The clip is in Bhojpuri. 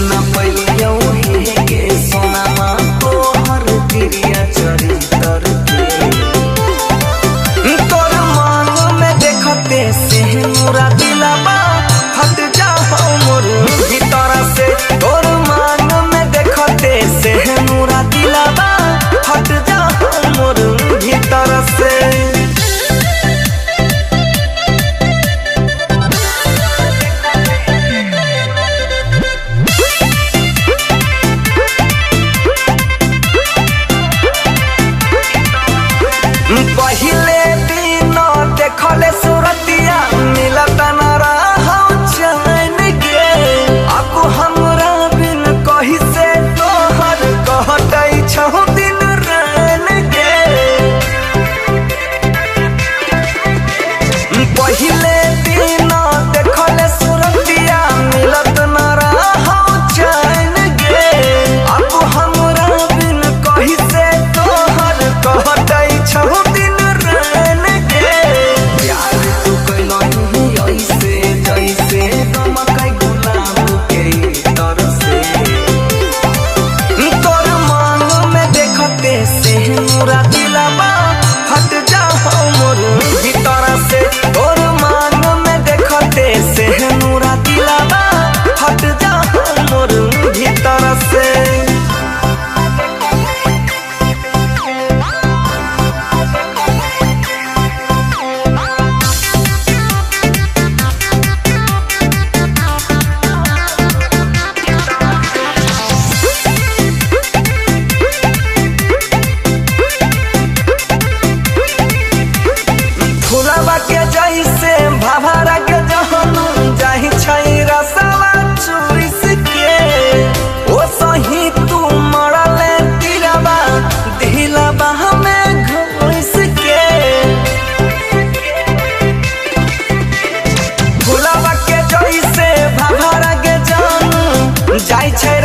न पैलियो के सोनामा तोहर तिरिया चरितर के तोर मांग में देखते से मोरा दिलवा फट जा मोर भीतर से तोर मांग में देखते से मोरा दिलवा फट जा मोर भीतर से। पहिले दिन देखले सुरतिया मिलत न रहो चैन के अब हमरा बिन कही से तोहर कहतै छौ दिन रैन के पहिले दिन देखले सुरतिया मिलत न रहो चैन के अब हमरा बिन कही से तोहर कहतै छौ मोरा दिलवा फट जा मोर भीतर से तोर मांग में देखते से मोरा दिलवा फट जा मोर भीतर से। फुलवा के जैसे भभरा के जहनु जाहि छै रसवा चुइस के ओ सही तू मरले तिरवा दिलवा में घुस के फुलवा के जैसे भभरा के जहनु जाहि छै